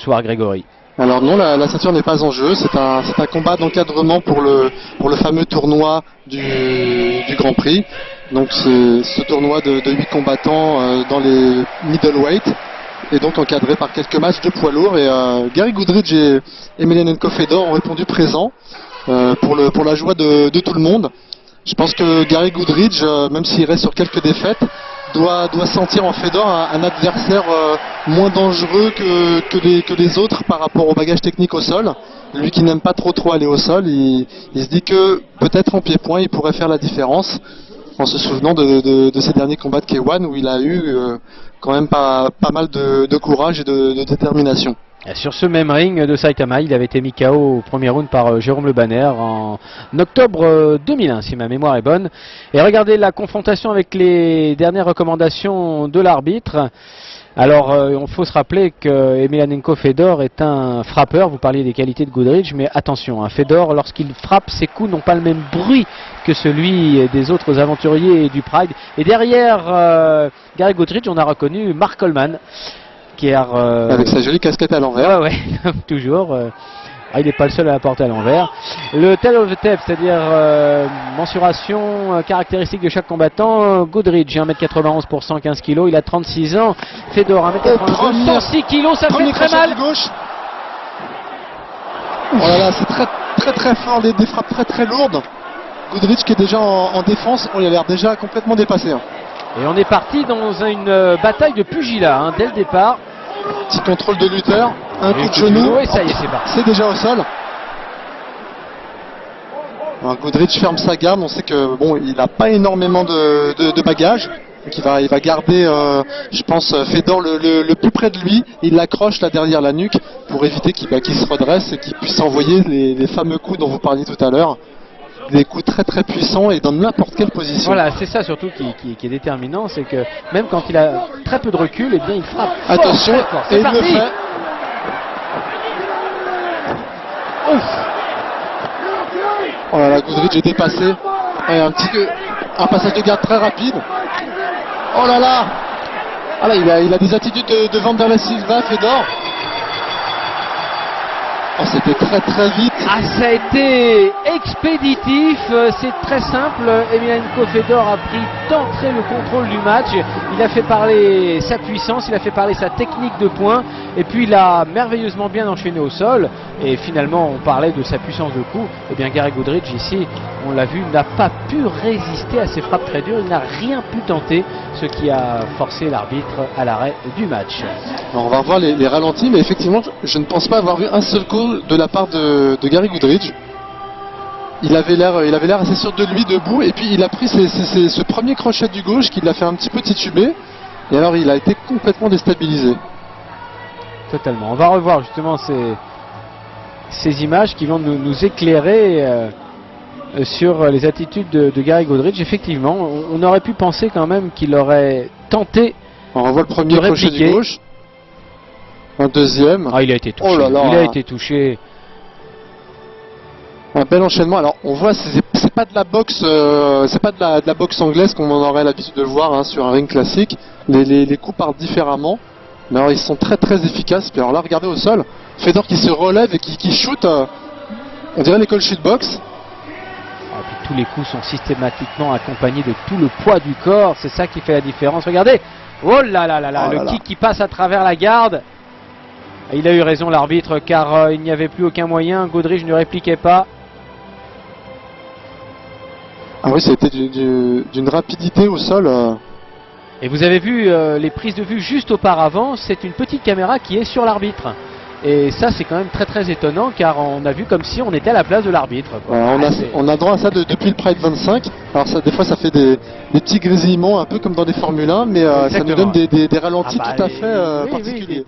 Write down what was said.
soir, Grégory? Alors non, la ceinture n'est pas en jeu, c'est un combat d'encadrement pour le fameux tournoi du Grand Prix. Donc c'est ce tournoi de 8 combattants dans les middleweight, et donc encadré par quelques matchs de poids lourds. Et Gary Goodridge et Emelianenko Fedor ont répondu présent pour la joie de tout le monde. Je pense que Gary Goodridge, même s'il reste sur quelques défaites, doit sentir en Fedor un adversaire moins dangereux que les autres par rapport au bagage technique au sol. Lui qui n'aime pas trop aller au sol, il se dit que peut-être en pied-point il pourrait faire la différence, en se souvenant de ses derniers combats de K1 où il a eu quand même pas mal de courage et de détermination. Sur ce même ring de Saitama, il avait été mis KO au premier round par Jérôme Le Banner en octobre 2001, si ma mémoire est bonne. Et regardez la confrontation avec les dernières recommandations de l'arbitre. Alors, il faut se rappeler que Emelianenko Fedor est un frappeur. Vous parliez des qualités de Goodridge, mais attention, Fedor, lorsqu'il frappe, ses coups n'ont pas le même bruit que celui des autres aventuriers du Pride. Et derrière Gary Goodridge, on a reconnu Mark Coleman, qui a, avec sa jolie casquette à l'envers. Ouais, toujours. Il n'est pas le seul à la porter à l'envers. Le tail of the tape, c'est-à-dire mensuration caractéristique de chaque combattant. Goodridge, 1m91 pour 115 kg, il a 36 ans. Fedor, 1m92, 106 kg, ça fait très mal. Gauche. Oh là là, c'est très fort, des frappes très lourdes. Goodridge qui est déjà en défense, il a l'air déjà complètement dépassé. Et on est parti dans une bataille de pugilat dès le départ. Petit contrôle de lutteur, un coup de genou, et ça y est, c'est parti. C'est déjà au sol. Alors Goodridge ferme sa garde, on sait que bon, il n'a pas énormément de bagages. Donc il va garder, je pense, Fedor le plus près de lui. Il l'accroche là derrière la nuque pour éviter qu'il se redresse et qu'il puisse envoyer les fameux coups dont vous parliez tout à l'heure. Des coups très puissants et dans n'importe quelle position. Voilà, c'est ça surtout qui est déterminant, c'est que même quand il a très peu de recul, eh bien il frappe. Attention, fort. Et il le fait. Ouf. Oh là là, Goodridge est dépassé. Et un passage de garde très rapide. Oh là là. Ah là, il a des attitudes de Wanderlei Silva, Fedor. Oh, c'était très vite. Ça a été expéditif, c'est très simple. Emelianenko Fedor a pris d'entrée le contrôle du match. Il a fait parler sa puissance, il a fait parler sa technique de poing, et puis il a merveilleusement bien enchaîné au sol. Et finalement, on parlait de sa puissance de coup. Et bien Gary Goodridge ici, on l'a vu, n'a pas pu résister à ces frappes très dures. Il n'a rien pu tenter, ce qui a forcé l'arbitre à l'arrêt du match. Alors on va revoir les ralentis, mais effectivement, je ne pense pas avoir vu un seul coup de la part de Gary Goodridge. Il avait l'air assez sûr de lui debout, et puis il a pris ce premier crochet du gauche qui l'a fait un petit peu tituber, et alors il a été complètement déstabilisé. Totalement. On va revoir justement ces images qui vont nous éclairer sur les attitudes de Gary Goodridge. Effectivement, on aurait pu penser quand même qu'il aurait tenté. On revoit le premier crochet du gauche. Un deuxième. Il a été touché. Oh là là. Il a été touché. Un bel enchaînement. Alors on voit, c'est pas de la boxe, c'est pas de la boxe anglaise comme on aurait l'habitude de le voir sur un ring classique. Les coups partent différemment. Mais alors ils sont très efficaces. Puis alors là, regardez au sol, Fedor qui se relève et qui shoot. On dirait l'école shootbox. Puis tous les coups sont systématiquement accompagnés de tout le poids du corps. C'est ça qui fait la différence. Regardez. Oh là là là là, le kick qui passe à travers la garde. Il a eu raison l'arbitre, car il n'y avait plus aucun moyen. Goodridge ne répliquait pas. Ah oui, c'était d'une rapidité au sol. Et vous avez vu les prises de vue juste auparavant, c'est une petite caméra qui est sur l'arbitre. Et ça, c'est quand même très étonnant, car on a vu comme si on était à la place de l'arbitre. On a droit à ça depuis le Pride 25. Alors ça, des fois, ça fait des petits grésillements, un peu comme dans des Formule 1, mais ça nous donne des ralentis tout à fait particuliers.